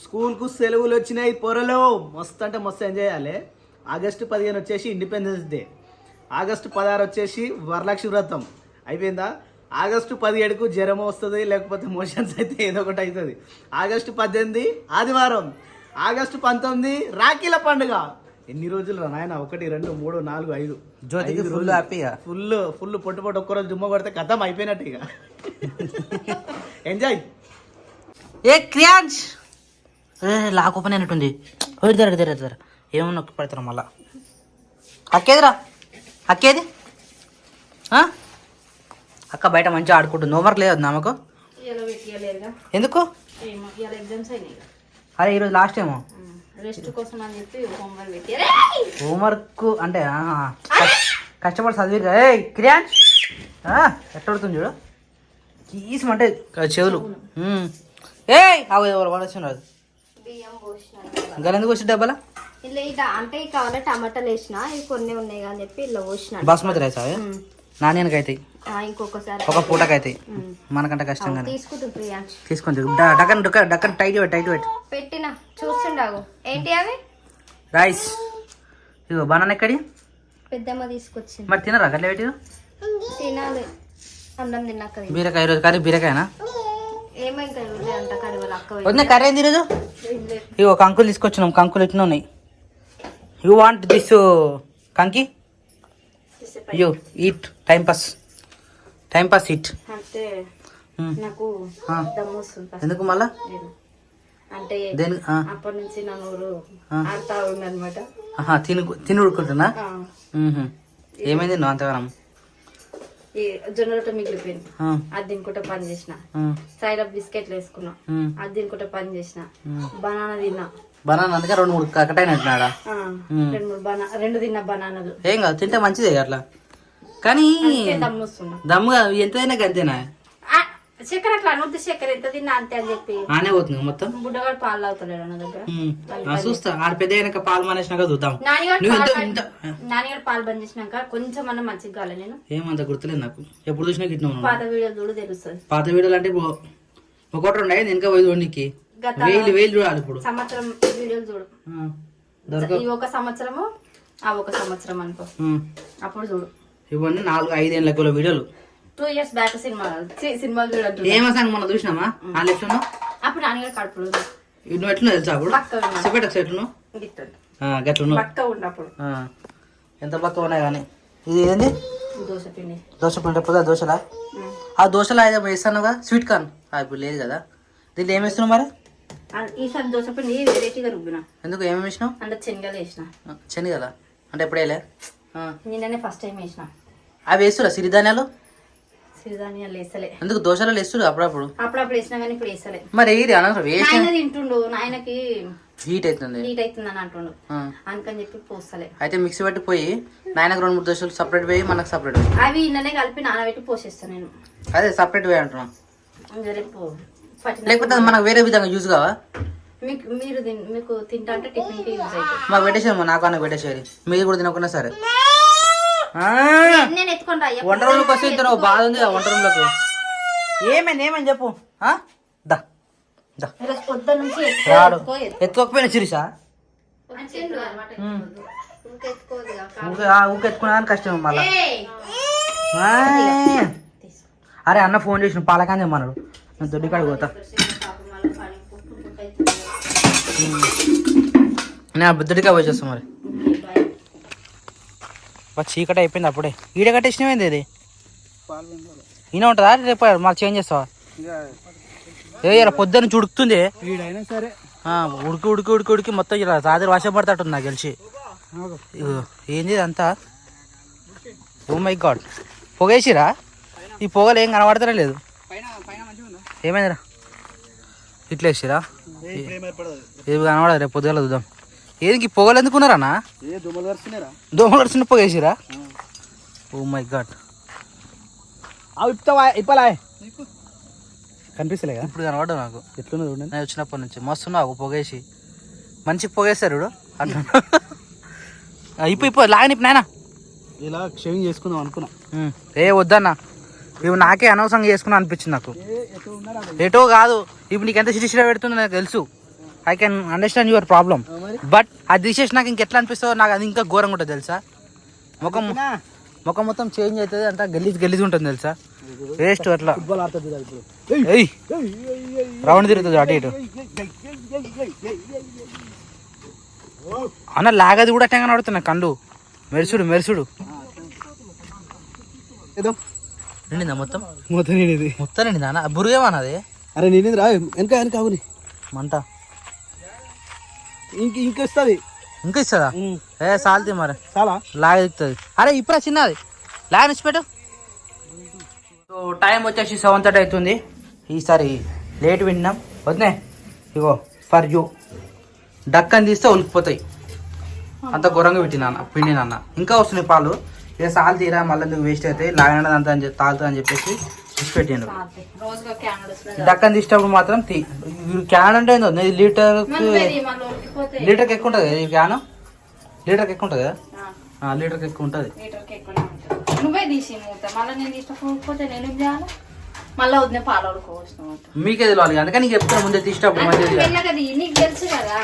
స్కూల్కు సెలవులు వచ్చినాయి పొరలో మస్తు అంటే మస్తు ఎంజాయ్ చేయాలి. ఆగస్టు 15 వచ్చేసి ఇండిపెండెన్స్ డే, ఆగస్టు 16 వచ్చేసి వరలక్ష్మి వ్రతం అయిపోయిందా. ఆగస్టు 17కు జ్వరం వస్తుంది, లేకపోతే మోషన్స్ అయితే ఏదో ఒకటి అవుతుంది. ఆగస్టు 18 ఆదివారం, ఆగస్టు 19 రాఖీల పండుగ. ఎన్ని రోజులు రా నాయన? 1 2 3 4 5 జ్యోతికి ఫుల్ హ్యాపీగా ఫుల్ పొట్టు ఒక్కరోజు దుమ్మ కొడితే కథం అయిపోయినట్టు ఇక. ఎంజాయ్. ఏ క్రియాన్స్ లాక్ ఓపెన్ అయినట్టుంది. దగ్గర ఏమన్నా నొక్కి పెడతారా మళ్ళా? అక్కేదిరా, అక్కేది అక్క బయట మంచిగా ఆడుకుంటుంది. హోంవర్క్ లేదు నమ్మకు. ఎందుకు? అరే ఈరోజు లాస్ట్ ఏమో హోంవర్క్ అంటే కష్టపడి చదివి. ఏ క్రియాన్స్ ఎట్టడుతుంది చూడు, కీసమంటే చెవులు. ఏ అవి ఎవరు పడొచ్చు రాదు. గలెందుకు వచ్చి డబ్బాలా అంటే కావాలి టమాటాలు వేసిన, ఇవి కొన్ని ఉన్నాయి అని చెప్పి ఇలా పోసిన. బాస్మతి రైస్ అవి నాణ్యానికి అవుతాయి, ఇంకొకసారి ఒక పూటకి అవుతాయి. మనకంటే కష్టంగా తీసుకొని డక్కన్ టైట్ పెట్టిన చూస్తుండవు. ఏంటి అవి? రైస్. ఇగో బనానా ఎక్కడి పెద్దమ్మ తీసుకొచ్చింది. మరి తినరా గట్ల పెట్టి? తినాలి, అన్నం తిన్నాక. బీరకాయ ఈరోజు కర్రీ బీరకాయనా? ఏమో ఇంకా అంట కర్రీ. వాళ్ళ అక్క వదిన కర్రీ ఏంది ఈరోజు? ఇగో కంకులు తీసుకొచ్చినాం, కంకులు ఎట్లా ఉన్నాయి? యూ వాంట్ దిస్ కంకి? You eat time pass eat. అంటే నాకు దమ్ము వస్తుంది. ఎందుకు మళ్ళా? అంటే అప్పటి నుంచి నా నోరు ఆడుతా ఉంది అనమాట. తిని ఉడుకుంటున్నా. ఏమైంది నువ్వు అంతగానం? జొన్న రొట్టె మిగిలిపోయింది, అది తినుకుంటే పని చేసిన. సైడ్ ఆఫ్ బిస్కెట్లు వేసుకున్నా, అది తినుకుంటే పని చేసిన. బనానా తిన్నా. బనానా అందుకే 2 3 కట్టయినట్టున్నాడా? 2 తిన్నా బనానాలు. ఏం కాదు, తింటే మంచిదే అట్లా. కానీ దమ్ము వస్తున్నా. దమ్ము ఎంతైనా అంతేనా? చక్కెర అట్లా అనొద్దు, చక్కెర ఎంత తిన్నా అంతే అని చెప్పి ఆనే పోతుంది మొత్తం. బుడ్డగాడు పాలు తాగుతలేడు నా దగ్గర. చూస్తా ఆడ పెద్ద అయినాక పాలు మానేసినాక చూద్దాం. నాన్నగారు పాలు బంద్ చేసినాక కొంచెం అన్న మంచిగా కాలే. నేను ఏమంత గుర్తులేదు నాకు, ఎప్పుడు చూసినా గిట్టినా. పాత వీడియోలు చూడు తెలుస్తుంది. పాత వీడియోలు అంటే ఒకటి 2 అయ్యింది, ఇంకా 5 2కి వేలు చూడాలి. ఇప్పుడు సంవత్సరం వీడియోలు చూడు. ఈ 1 సంవత్సరము ఆ 1 సంవత్సరం అనుకో, అప్పుడు చూడు. ఇవన్నీ 4 5 ఏళ్ళ వీడియోలు. 2 years బ్యాక్ సినిమా చూడద్దు. ఏమసాంగ్ మనం చూసినామా? ఆ లెఫ్ట్ అప్పుడు నాన్నగారు కడుపులు నువ్వు ఎట్లా తెలుసా? అప్పుడు చెప్పేట ఎట్లు గట్లు పక్క ఉన్నప్పుడు ఎంత పక్క ఉన్నాయి. కానీ ఇది ఏంది? దోశపిండి. దోశపిండి ఎప్పుడు దోశలా? ఆ దోశలా ఏదో వేస్తాను కదా, స్వీట్ కార్న్. ఇప్పుడు లేదు కదా. దీంట్లో ఏం వేస్తున్నావు మరి? ఈసారి దోశపిండి వెరైటీగా రుబ్బినా. ఎందుకు ఏమేమి వేసినావు? అంటే శనగలు వేసిన. శనగల అంటే ఎప్పుడేలే? నిన్ననే ఫస్ట్ టైం వేసిన. అవి వేస్తురా సిరిధాన్యాలు? సిరిధాన్యాలు వేసలే. ఎందుకు దోశలు వేస్తుడు అప్పుడప్పుడు వేసినా కానీ ఇప్పుడు వేసలే. మరి ఏది అనవసరం వేసిన తింటుండు. నాయనకి హీట్ అవుతుంది అని అంటుండు, అందుకని చెప్పి పోస్తలే. అయితే మిక్సీ పట్టి పోయి నాయనకు 2 3 దోశలు సపరేట్ వేయి, మనకు సపరేట్ వేయి. అవి నిన్ననే కలిపి నానబెట్టి పోసేస్తాను నేను. అదే సపరేట్ వేయి అంటున్నా. రేపు లేకపోతే మనకు వేరే విధంగా యూజ్ కావా? మీకు తింటా అంటే టిఫిన్ కి యూజ్ అవుతుంది. మాకు పెట్టేసాము, నాకు అన్న పెట్టేసేది. మీరు కూడా తినకుండా సరే. నేను ఎత్తుకొని రా. వంట రూమ్లోకి వస్తే ఇంత బాధ ఉంది వంట రూమ్లోకి. ఏమని చెప్పు. ఎత్తుకోకపోయినా చిరిసా ఊకెత్తుకున్నా కష్టం మళ్ళా. అరే అన్న ఫోన్ చేసిన పాలకాంది అన్నాడు, నేను దొడ్డికాడికి పోతా. నేను దొడ్డికాయ వచ్చేస్తా మరి. చీకటి అయిపోయింది అప్పుడే. ఈడ కట్టేసినవేంది ఇది? ఈయన ఉంటుందా రేపు మళ్ళీ చేంజ్ చేస్తావా? ఏ పొద్దున్న ఉడుకుతుంది. ఉడికి మొత్తం ఇలా రాత్రి వర్షం పడతాడు నాకు తెలిసి. ఏంది అంతా? ఓ మై గాడ్, పొగేసిరా? ఈ పొగలు ఏం కనబడతారా లేదు. ఏమైందిరా ఇట్లా వేసిరా? ఏది కనబడదు, రేపు పొద్దుగా చూద్దాం. ఏది పొగలు ఎందుకున్నారా? దోమలు వరుస పొగేసిరా? ఓ మై గాడ్. కనిపిస్తలే ఇప్పుడు కనబడ్డా నాకు. ఎట్లున్నా నేను వచ్చినప్పటి నుంచి మస్తున్నావు పొగేసి. మంచి పొగేస్తారు అట్లా. ఇప్పుడు లాగని నాయన ఇలా షేవింగ్ చేసుకుందాం అనుకున్నా. ఏ వద్దన్నా, ఇవి నాకే అనవసరంగా చేసుకున్నా అనిపించింది నాకు. ఎటో కాదు, ఇప్పుడు నీకు ఎంత చిరిచిరా పెడుతుందో నాకు తెలుసు. I can understand your problem. But అది తీసేసి నాకు ఇంకెట్లా అనిపిస్తుందో నాకు అది ఇంకా ఘోరంగా ఉంటుంది తెలుసా. ముఖం మొత్తం చేంజ్ అవుతుంది, అంతా గలీజ్ ఉంటుంది తెలుసా. వేస్ట్ అట్లా రౌండ్ తిరుగుతుంది అటు ఇటు. అన్న లాగది కూడా అట్టంగా నడుతున్నా కళ్ళు మెరుసుడు నిండిందా మొత్తం నిండిందా అన్న? బురుగేమన్నది? అరే నిండింది రా వెనక అవుని మంట ఇంకా ఇస్తుంది. ఇంకా ఇస్తుందా? సాల్తీ మరి చాలా లాగ దిగుతుంది. అరే ఇప్పుడు చిన్నది లాగ నిచ్చిపెట్టు. సో టైం వచ్చేసి 7:30 అవుతుంది. ఈసారి లేట్ విన్నాం వద్దే. ఇగో ఫర్ యూ డక్కని తీస్తే ఉలికిపోతాయి, అంత ఘోరంగా పిండి నాన్న. ఇంకా వస్తున్నాయి పాలు. ఇక సాల్ తీరా మళ్ళీ ఎందుకు వేస్ట్ అవుతాయి, లాగనది అంతా తాగుతుంది అని చెప్పేసి ఇచ్చి పెట్టిండు. డక్కని తీసేటప్పుడు మాత్రం క్యాన్ అంటే లీటర్కి ఎక్కువ ఉంటుంది ఈ క్యాన్. లీటర్కి ఎక్కువ ఉంటుంది కదా? లీటర్కి ఎక్కువ ఉంటుంది. నువ్వే తీసి మళ్ళీ నేను తీసుకోకపోతే నేను చేయాలి, మళ్ళీ వద్దే పాలు వడుకోవచ్చు. మీకే తెలియాలి, అందుకని నీకు చెప్తాను ముందే తీసేటప్పుడు మంచిగా నీకు తెలుసు కదా.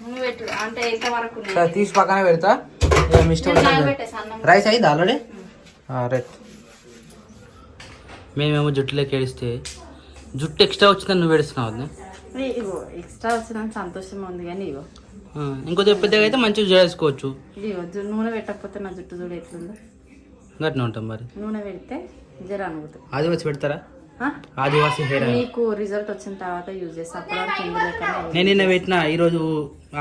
నువ్వు పెట్టు అంటే ఎంతవరకు తీసి పక్కనే పెడతా. రైస్ అయింది ఆల్రెడీ. రైట్. మేమేమో జుట్టులోకి ఏడిస్తే జుట్టు ఎక్స్ట్రా వచ్చిందని నువ్వు ఏడుస్తున్నావు. ఇగో ఎక్స్ట్రా వచ్చిన సంతోషం ఉంది కానీ ఇగో ఇంకొద్ది పెద్దగా అయితే మంచిగా చేసుకోవచ్చు. ఇగో నూనె పెట్టకపోతే నా జుట్టు చూడు ఎట్లుందో. గట్టిన ఉంటాం మరి. నూనె పెడితే జర అనుగుతుంది. ఆదివాసి పెడతారా? ఆదివాసి హెయిర్ నీకు రిజల్ట్ వచ్చిన తర్వాత యూజ్ చేస్తా. అప్పటివరకు నేను నిన్న పెట్టినా, ఈరోజు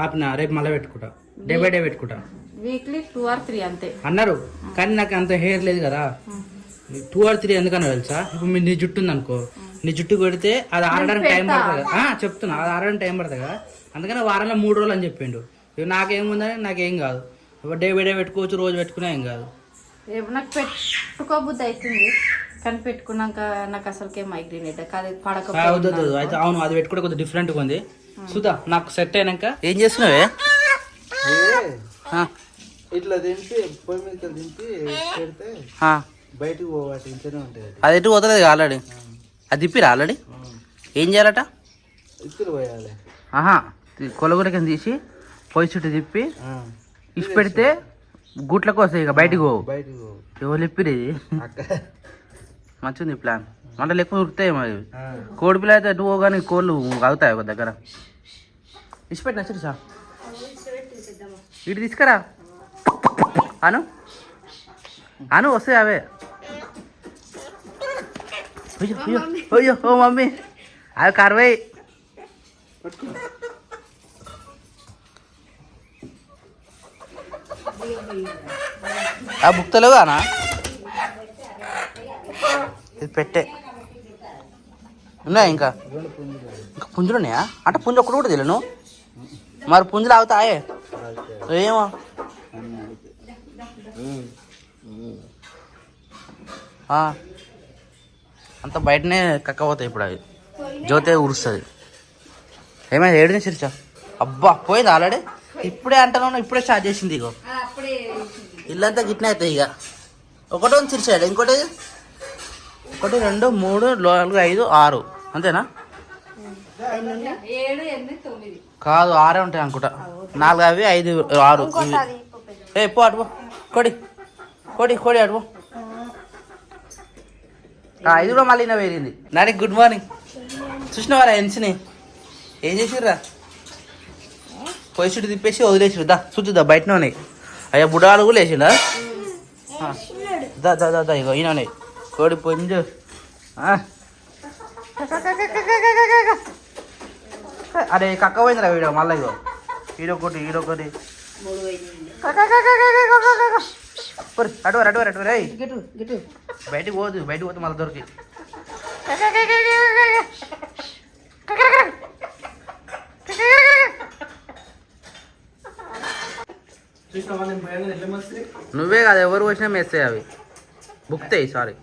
ఆపిన, రేపు మళ్ళీ పెట్టుకుంటా. డే బై డే పెట్టుకుంటా. వీక్లీ 2 or 3 అంతే అన్నారు. కానీ నాకు అంత హెయిర్ లేదు కదా. 2 or 3 ఎందుకన్నా తెలుసా? ఇప్పుడు నీ జుట్టు ఉంది అనుకో, నీ జుట్టు కొడితే అది ఆరడానికి టైం పడుతుంది కదా. చెప్తున్నా, అది ఆరడానికి టైం పడుతుంది కదా. అందుకని వారంలో 3 రోజులు అని చెప్పిండు. ఇవి నాకేముందని నాకేం కాదు. డే బై డే పెట్టుకోవచ్చు, రోజు పెట్టుకున్నా ఏం కాదు. నాకు పెట్టుకోబుద్ధి అవుతుంది కానీ పెట్టుకున్నాక నాకు అసలుకే మైగ్రేన్ అయితే పడకపోతే. అయితే అవును, అది పెట్టుకుంటే కొంచెం డిఫరెంట్గా ఉంది. చూద్దాం. నాకు సెట్ అయినాక ఏం చేస్తున్నావే? ఇట్లా దింపి పొయ్యి మీద దింపి పెడితే బయటకు పోవాలి. ఇంట్లోనే ఉంటుంది. అది ఎటు పోతలేదు ఆల్రెడీ. అది తిప్పిరా ఆల్రెడీ. ఏం చేయాలట? ఇత్తులు పోయాలి. కొలగురకి తీసి పొయ్యి చుట్టూ తిప్పి ఇచ్చి పెడితే గుట్లకు వస్తాయి. ఇక బయటికి పోవు. ఎవరు ఇప్పిరి? మంచిది ప్లాన్. మళ్ళీ ఎక్కువ ఉరుకుతాయి మరి. కోడి పిల్ల అయితే ఎటు పోగానే కోళ్ళు అవుతాయి ఒక దగ్గర. ఇచ్చి పెట్టిన చూడు సార్. ఇటు తీసుకురా అను వస్తాయి అవే. అయ్యో ఓ మమ్మీ అవి కరవై. ఆ బుక్తలేవు అనా? ఇది పెట్టే ఉన్నాయా? ఇంకా పుంజులు ఉన్నాయా? అంటే పుంజు ఒక్కడు కూడా తెలియను. మరి పుంజులు అవుతాయే ఏమో. అంత బయటనే కక్కపోతాయి. ఇప్పుడు అవి జ్యోతే ఉరుస్తుంది. ఏమైనా ఏడు చిరిచా? అబ్బా పోయింది ఆల్రెడీ. ఇప్పుడే అంటాను, ఇప్పుడే స్టార్ట్ చేసింది. ఇగో ఇల్లంతా గిట్నే అవుతాయి. ఇక ఒకటో చిరిచాడు, ఇంకోటి 1 2 3 4 5 6 అంతేనా? కాదు 6 ఉంటాయి అనుకుంటా. 4 అవి 5 6. పో అటు కొడి కొడి కొడి అటు. 5 కూడా మళ్ళీ నా వేరింది. Nani good morning. చూసినవారా ఎన్సిని ఏం చేసిర్రా? పొయ్యి చుట్టూ తిప్పేసి వదిలేసిరు. దా చూద్దా బయటనే ఉన్నాయి. అయ్యా బుడాలు కూడా వేసిండా? దా ఇగో ఈయన కోడి పుంజు. అరే కక్క పోయిందిరా వీడియో. మళ్ళీ ఇగో ఈడొకటి అటువారు రే. బయటికి పోదు మళ్ళీ దొరికి. నువ్వే కాదు ఎవరు వచ్చినా మెస్సేయి. అవి బుక్తాయి. సారీ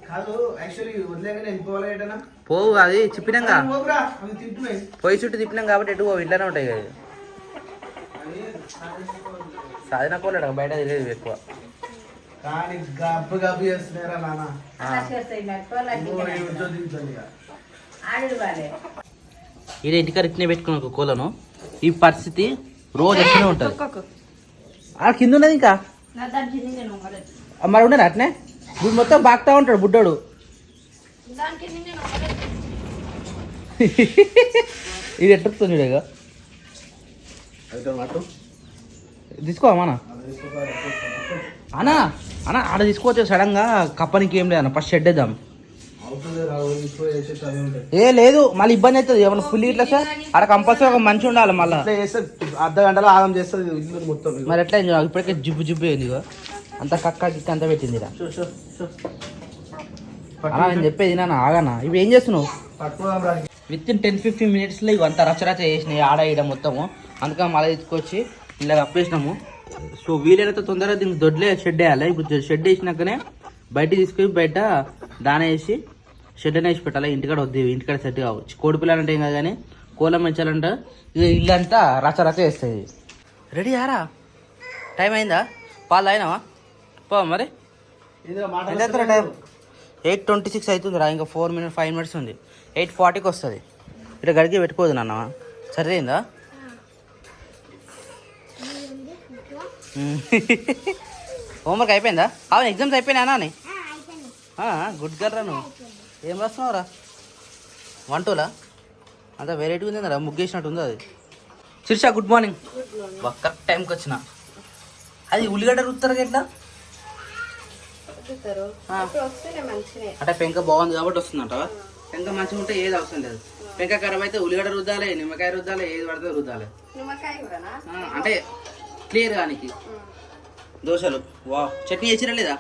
పోవు. అది చెప్పినాక పొయ్యి చుట్టూ తిప్పినాం కాబట్టి ఎటు పోవు. ఇంట్లోనే ఉంటాయి కదా. సాధన కోలేడు బయట తెలియదు ఎక్కువ. ఇది ఇంటికాడ ఇట్నే పెట్టుకున్నాను కోలను. ఈ పరిస్థితి రోజు వస్తూనే ఉంటుంది. ఒక్కొక్క ఆ కింద ఉన్నది ఇంకా నా దానికి నేను ఒకటి. మరి ఉండదు అట్నే వీడు మొత్తం బాగుతా ఉంటాడు బుడ్డోడు. దానికి నేను ఒకటి. ఇది ఎట్టుతుంది చూడగా తీసుకోమా అన్నా అన్న ఆడ తీసుకోవచ్చు సడన్ గా కప్పనికి ఏం లేదన్న ఫస్ట్ షెడ్ వేద్దాం. ఏ లేదు మళ్ళీ ఇబ్బంది అవుతుంది ఏమన్నా ఫుల్ ఇట్లా సార్ ఆడ కంపల్సరీ ఒక మంచి ఉండాలి మళ్ళీ అర్ధ గంటలో ఆగం చేస్తుంది ఇల్లు మొత్తం. మరి ఎట్లా ఇప్పటికే జిబ్బు జిబ్బు అయింది ఇగో అంత కక్క కిక్క అంతా పెట్టింది అలా నేను చెప్పేది నా ఆగనా ఇవి ఏం చేస్తున్నావు విత్ ఇన్ 10-15 minutesలో ఇవి అంతా రచరచ చేసినాయి ఆడ ఇడ మొత్తము. అందుకని మళ్ళీ తీసుకొచ్చి ఇలా కప్పేసినాము. సో వీలైనంత తొందరగా దీనికి దొడ్లే షెడ్ వేయాలి. ఇప్పుడు షెడ్ వేసినాకనే బయట తీసుకొని బయట దాన వేసి షెడ్ అనే వేసి పెట్టాలి. ఇంటికాడ వద్దు ఇంటికాడ సెట్ కావచ్చు. కోడి పిల్లలు అంటే ఏం కాదు కానీ కోళ్ళ మంచాలంట ఇక ఇల్లు అంతా రచరచ వేస్తుంది. రెడీ ఆరా టైం అయిందా పాలు అయినావా పో మరి టైం 8:26 అవుతుంది రా ఇంకా 5 minutes ఉంది. 8:40కి వస్తుంది. ఇట్లా గడికి పెట్టుకోదు నాన్న సరిపోయిందా హోంవర్క్ అయిపోయిందా అవును ఎగ్జామ్స్ అయిపోయినా అని గుడ్ గర్రా నువ్వు ఏం రాస్తున్నావురా 1-2లా అంతా వెరైటీ ఉంది రా ముగ్గేసినట్టు ఉంది అది. శిర్ష గుడ్ మార్నింగ్ కరెక్ట్ టైంకి వచ్చిన. అది ఉల్లిగడ్డ రుత్తారు ఎట్లా అంటే పెంక బాగుంది కాబట్టి వస్తుందంట. పెంక మంచిగా ఉంటే ఏది అవసరం లేదు. పెంక ఖరాబ్ అయితే ఉల్లిగడ్డ రుద్దాలి నిమ్మకాయ రుద్దాలి ఏది పడితే రుద్దాలి. అంటే క్లియర్ కానికి దోశలు వా చట్నీ చేసిరా లేదా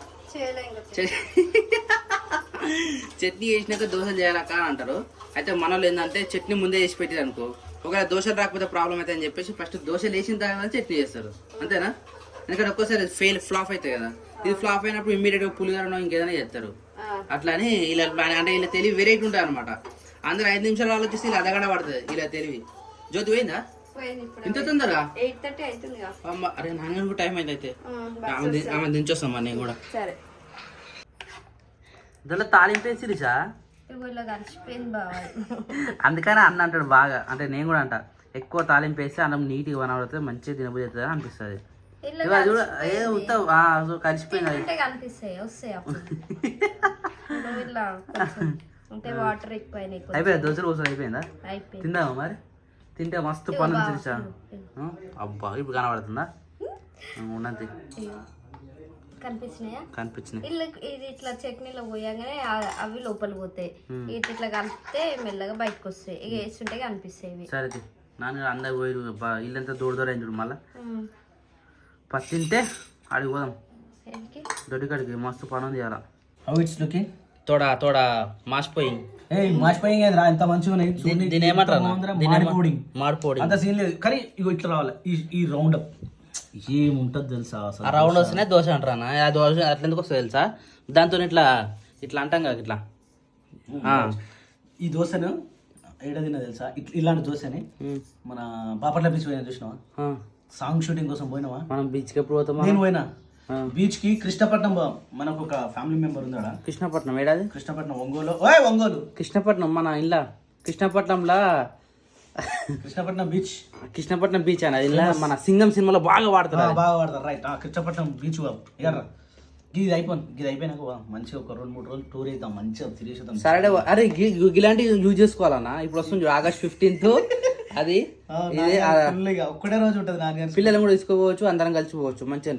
చట్నీ చేసినాక దోశలు చేయాలక్క అని అంటారు. అయితే మనలో ఏంటంటే చట్నీ ముందే చేసి పెట్టిరు అనుకో ఒకవేళ దోశలు రాకపోతే ప్రాబ్లం అయితే అని చెప్పేసి ఫస్ట్ దోశలు వేసిన తర్వాత చట్నీ చేస్తారు అంతేనా. ఎందుకంటే ఒక్కోసారి ఫ్లాప్ అవుతాయి కదా. ఇది ఫ్లాప్ అయినప్పుడు ఇమ్మీడియట్ గా పులిగారనో ఇంకేదైనా చేస్తారు. అట్లా అని ఇలా అంటే ఇలా తెలివి వెరైటీ ఉంటుంది అనమాట. అందరూ 5 నిమిషాలు ఆలోచిస్తే ఇలా అదగడ పడుతుంది ఇలా తెలివి. జ్యోతి పోయిందా ఇంత తొందరగా అరే నాన్న టైం అయింది అయితే ఆమె దించొస్తాం నేను కూడా. దాంట్లో తాలింపు వేసిరిసా అందుకనే అన్న అంటాడు బాగా. అంటే నేను కూడా అంట ఎక్కువ తాలింపు వేస్తే అన్నం నీట్గా కనబడుతుంది మంచిగా తినబోతుంది అవుతుంది అనిపిస్తుంది. కలిసిపోయింది అయిపోయిందా దోశలు కోసం అయిపోయిందా తిందామా మరి తింటే మస్తు పని తెలుసా. అబ్బా ఇప్పుడు కనబడుతుందా ఉన్నది కనిపించినాయి ఇది ఇట్లా చట్నీలో పోయాగానే అవి లోపల పోతాయి. ఇట్లా కలిపితే మెల్లగా బయటకు వస్తాయి. ఇక వేస్తుంటే కనిపిస్తాయి. సరే నాన్న అందరు పోయి ఇల్లంతా దూరదూరైంది చూడు మళ్ళా ఫస్ట్ తింటే అడిగి పోదాం దొడ్డికాడికి మస్తు పని ఉంది అలా. హౌ ఇట్స్ లుకింగ్ తోడా తోడా మాసిపోయింది. మాసిపోయింగ్ ఎంత మంచిగా ఉన్నాయి. దీని ఏమంటారు మాడిపోడి అంత సీన్ లేదు కానీ ఇగో ఇట్లా రావాలి. ఈ రౌండ్ అప్ ఏముంటది తెలుసా అసలు. ఆ రౌండ్ వస్తేనే దోశ అంటారా ఆ దోశ అట్లా ఎందుకు వస్తుంది తెలుసా. దాంతో ఇట్లా ఇట్లా అంటాం కదా ఇట్లా ఈ దోశను ఏడ తిన్నా తెలుసా. ఇలాంటి దోశని మన బాపట్ల బీచ్ పోయినా చూసినావా సాంగ్ షూటింగ్ కోసం పోయినావా. మనం బీచ్కి ఎప్పుడు పోతాం. నేను పోయినా బీచ్ కి కృష్ణపట్నం మనకు ఒక ఫ్యామిలీ మెంబర్ ఉందా. కృష్ణపట్నం ఏడాది కృష్ణపట్నం ఒంగోలు కృష్ణపట్నం మన ఇల్లా కృష్ణపట్నంలా కృష్ణపట్నం బీచ్ అని ఇలా మన సింగం సినిమాలో బాగా వాడతారు రైట్. కృష్ణపట్నం బీచ్ ఎర్ర ఇది అయిపోయినాక మంచిగా ఒక 2-3 రోజులు టూర్ అవుతాం మంచిగా తిరిగేద్దాం. సరే అరే ఇలాంటివి యూజ్ చేసుకోవాలన్నా. ఇప్పుడు వస్తుంది August 15th అది ఒక్కడే రోజు ఉంటుంది. పిల్లలు కూడా తీసుకోవచ్చు అందరం కలిసిపోవచ్చు మంచిగా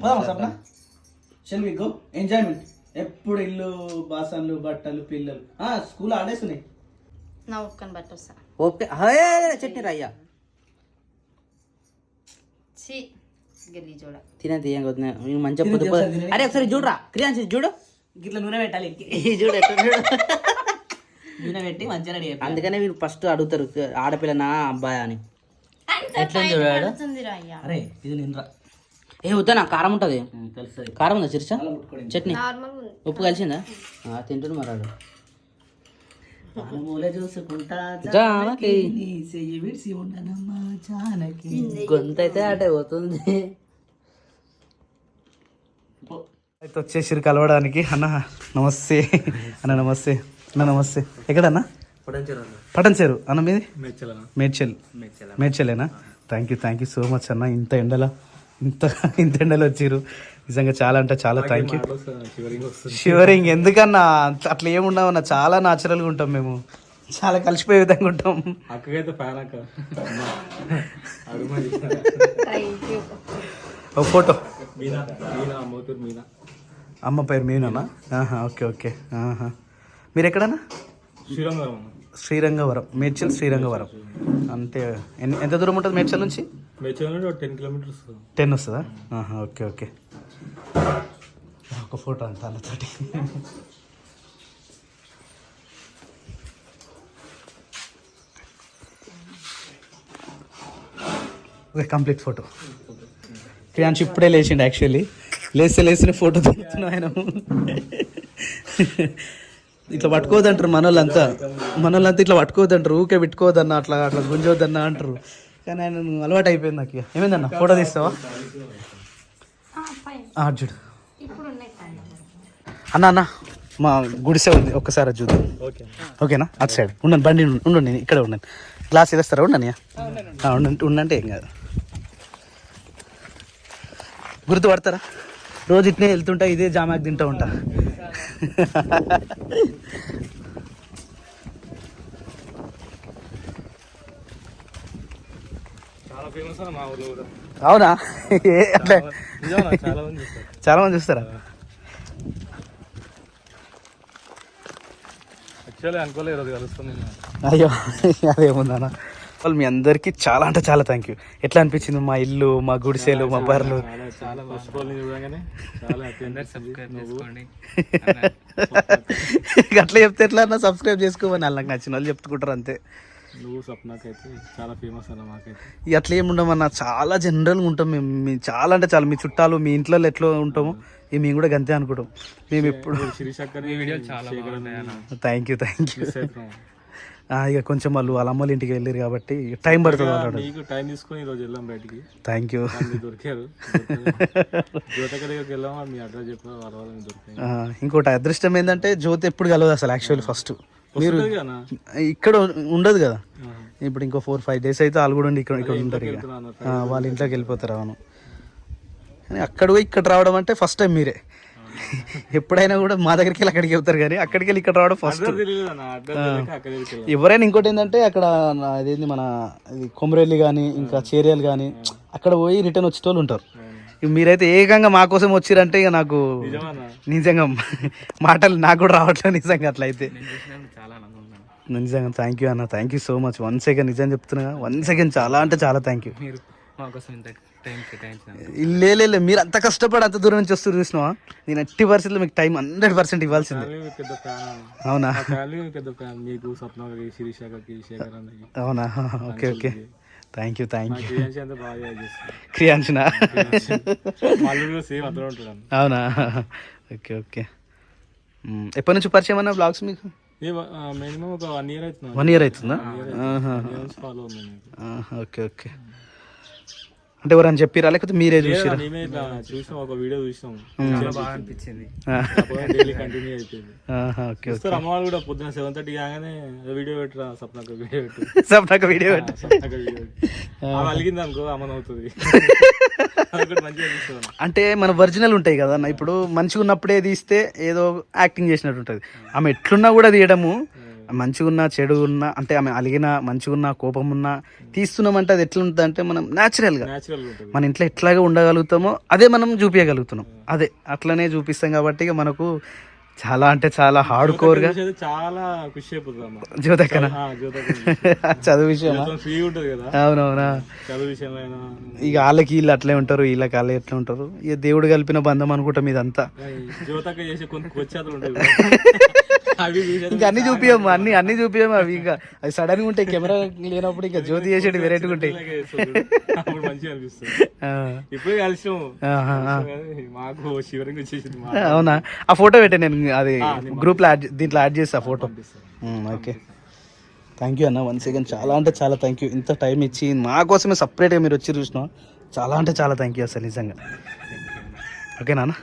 ఎంజాయ్మెంట్. ఎప్పుడు ఇల్లు బాసన్లు బట్టలు పిల్లలు స్కూల్ ఆడేస్తున్నాయి. ఓకే చట్నీ రాయ్యా తినేది ఏం కొద్ది మంచిగా అరే ఒకసారి చూడరా క్రియాన్సి చూడు గిట్ల నూనె పెట్టాలి చూడు నూనె పెట్టి మంచిగా రెడీ. అందుకనే వీళ్ళు ఫస్ట్ అడుగుతారు ఆడపిల్లనా అబ్బాయి అని. ఎట్లా చూడాడు అరే ఇది నింద్రా ఏ వద్దా కారం ఉంటుంది తెలుస్తుంది. కారం ఉందా చిరుసా చట్నీ ఉప్పు కలిసిందా తింటుడు మరాడు గొంత అయితే అటే పోతుంది. అయితే వచ్చేసి కలవడానికి అన్న నమస్తే అన్న నమస్తే అన్న నమస్తే. ఎక్కడన్నా పటంచేరు అన్న మీది మేడ్చల్ మేడ్చలేనా థ్యాంక్ యూ సో మచ్ అన్న. ఇంత ఎండలో వచ్చారు. నిజంగా చాలా అంటే చాలా థ్యాంక్ యూ. షివరింగ్ ఎందుకన్నా అట్లా ఏముండవన్నా, చాలా న్యాచురల్గా ఉంటాం మేము, చాలా కలిసిపోయే విధంగా ఉంటాం. అక్కకైతే ఫ్యాన్ అక్క. Thank you. ఒక ఫోటో. మీనా మీనా అమ్మతూరు మీనా. అమ్మ పేరు మీనా? Okay okay. మీరు ఎక్కడన్నా? శ్రీరంగవరం. శ్రీరంగవరం, మేడ్చల్ శ్రీరంగవరం. అంటే ఎంత దూరం ఉంటుంది మేడ్చల్ నుంచి? మేడ్చల్ నుండి 10 కిలోమీటర్స్. 10 వస్తుందా? Okay okay. ఒక ఫోటో అంట అన్నతోటి. Okay, complete photo. క్రియాంశ్ ఇప్పుడే లేచిండు. యాక్చువల్లీ లేచిన ఫోటో దిగుతున్నాం ఆయన. ఇట్లా పట్టుకోవద్దంటారు మనోళ్ళంతా ఇట్లా పట్టుకోవద్దంటారు, ఊకే పెట్టుకోవద్దన్న, అట్లా గుంజవద్దన్న అంటారు. కానీ ఆయన అలవాటు అయిపోయింది నాకు. ఏమైందన్న ఫోటో తీస్తావా? చూడు అన్న మా గుడిసె ఉంది, ఒక్కసారి అది చూద్దాం. ఓకేనా? అటు సైడ్ ఉండండి, బండి ఉండండి, నేను ఇక్కడే ఉన్నాను. గ్లాస్ వేస్తారా? ఉండని ఉండంటే ఏం కాదు. గుర్తుపడతారా? రోజు ఇట్నే వెళ్తుంటా, ఇదే జామాకి తింటూ ఉంటా. చాలా ఫేమస్ అన్న మా ఊర్లో కూడా. అవునా? అట్లా చాలా మంది చూస్తారు. చాలా మంది చూస్తారా? యాక్చువల్లీ అనుకోలేదు ఈరోజు కలుస్తుంది. అయ్యో అదేముందన్న. వాళ్ళు మీ అందరికీ చాలా అంటే చాలా థ్యాంక్ యూ. ఎట్లా అనిపించింది మా ఇల్లు, మా గుడిసెలు, మా బర్రెలు? చాలా ఫస్ట్ ఆఫ్ ఆల్ చూడగానే చాలా హ్యాపీ. అట్లా చెప్తే ఎట్లా అన్న? సబ్స్క్రైబ్ చేసుకోమని వాళ్ళకి నచ్చిన వాళ్ళు చెప్పుకుంటారు అంతే. నువ్వు సప్నాకైతే చాలా ఫేమస్ అన్న. మాకైతే అట్లా ఏమి ఉండమన్నా, చాలా జనరల్గా ఉంటాం మేము. చాలా అంటే చాలా, మీ చుట్టాలు మీ ఇంట్లో ఎట్లా ఉంటామో మేము కూడా గంతే అనుకుంటాం. మేము ఎప్పుడు థ్యాంక్ యూ. ఇక కొంచెం వాళ్ళు వాళ్ళ అమ్మల ఇంటికి వెళ్ళారు కాబట్టి టైం పడుతుంది. నీకు టైం తీసుకొని ఈరోజు వెళ్ళాం బయటికి. Thank you. దొరికారు. జ్యోతి దగ్గరికి వెళ్ళాం, మీ అడ్రస్ చెప్పారు, వాళ్ళ వాళ్ళని దొరికాయి. ఇంకోటి అదృష్టం ఏంటంటే జ్యోతి ఎప్పుడు కలవదు అసలు. యాక్చువల్లీ ఫస్ట్ మీరు ఇక్కడ ఉండదు కదా. ఇప్పుడు ఇంకో 4-5 days అయితే వాళ్ళు కూడా ఇక్కడ ఉంటారు. ఇక వాళ్ళ ఇంట్లోకి వెళ్ళిపోతారు. అవును. కానీ అక్కడ పోయి ఇక్కడ రావడం అంటే ఫస్ట్ టైం మీరే. ఎప్పుడైనా కూడా మా దగ్గరికి వెళ్ళి అక్కడికి వెళ్తారు, కానీ అక్కడికి వెళ్ళి ఇక్కడ రావడం ఫస్ట్. ఎవరైనా ఇంకోటి ఏంటంటే అక్కడ అదేంది మన కొమరెల్లి కానీ ఇంకా చేరియాలు కానీ అక్కడ పోయి రిటర్న్ వచ్చేటోళ్ళు ఉంటారు. మీరైతే ఏకంగా మా కోసం వచ్చిరంటే ఇక నాకు నిజంగా మాటలు నాకు కూడా రావట్లేదు నిజంగా. అట్లయితే నిజంగా థ్యాంక్ యూ అన్న. Thank you so much. 1 second నిజం చెప్తున్నా, 1 second చాలా అంటే చాలా థ్యాంక్ యూ. లేదు మీరు అంత కష్టపడి అంత దూరం నుంచి వస్తారు చూసినావా. నేను ఎట్టి పరిస్థితుల్లో మీకు టైం 100% ఇవ్వాల్సిందే. అవునా? అవునా? Okay okay. Thank you. క్రియాంశనా? అవునా? Okay okay. ఎప్పటి నుంచి పరిచయం అన్న బ్లాగ్స్ మీకు? మినిమం ఒక 1 year అవుతుంది. 1 year అవుతుందా? Okay okay. అంటే ఎవరైనా చెప్పిరా లేకపోతే మీరే చూసిరా? చూసాం, ఒక వీడియో చూసాం, బాగా అనిపించింది. అమ్మ వాళ్ళు కూడా పొద్దున 7:30 కాగానే వీడియో పెట్టరా సప్నాక వీడియో పెట్టు అలిగింది అనుకో అమ్మన్ అవుతుంది. అంటే మన ఒరిజినల్ ఉంటాయి కదా అన్న. ఇప్పుడు మంచిగా ఉన్నప్పుడే తీస్తే ఏదో యాక్టింగ్ చేసినట్టు ఉంటుంది. ఆమె ఎట్లున్నా కూడా తీయడము, మంచిగున్నా చెడు ఉన్నా, అంటే ఆమె అలిగినా మంచిగున్నా కోపం ఉన్నా తీస్తున్నామంటే అది ఎట్లుంటుంది అంటే మనం న్యాచురల్గా మన ఇంట్లో ఎట్లాగా ఉండగలుగుతామో అదే మనం చూపించగలుగుతున్నాం. అదే అట్లనే చూపిస్తాం కాబట్టి ఇక మనకు చాలా అంటే చాలా హార్డ్ కోర్ గా చాలా ఖుషి అయిపోతుంది జ్యోతక్కన చదువు విషయం. అవునవునా? ఇక వాళ్ళకి వీళ్ళు అట్లే ఉంటారు, వీళ్ళకి వాళ్ళు ఎట్లా ఉంటారు. ఇక దేవుడు కలిపిన బంధం అనుకుంటాం ఇదంతా. ఇంకా అన్ని చూపియము, అన్ని చూపియము. అవి ఇంకా అది సడన్ గా ఉంటాయి, కెమెరా లేనప్పుడు ఇంకా జ్యోతి చేసేది వెరైటీగా ఉంటాయి. అవునా? ఆ ఫోటో పెట్టే నేను అది గ్రూప్ లో దీంట్లో యాడ్ చేస్తా ఫోటో. ఓకే. థ్యాంక్ యూ అన్న. 1 second చాలా అంటే చాలా థ్యాంక్ యూ. ఇంత టైం ఇచ్చి మా కోసమే సపరేట్గా మీరు వచ్చి చూసినా చాలా అంటే చాలా థ్యాంక్ యూ అసలు నిజంగా. ఓకేనా అన్న?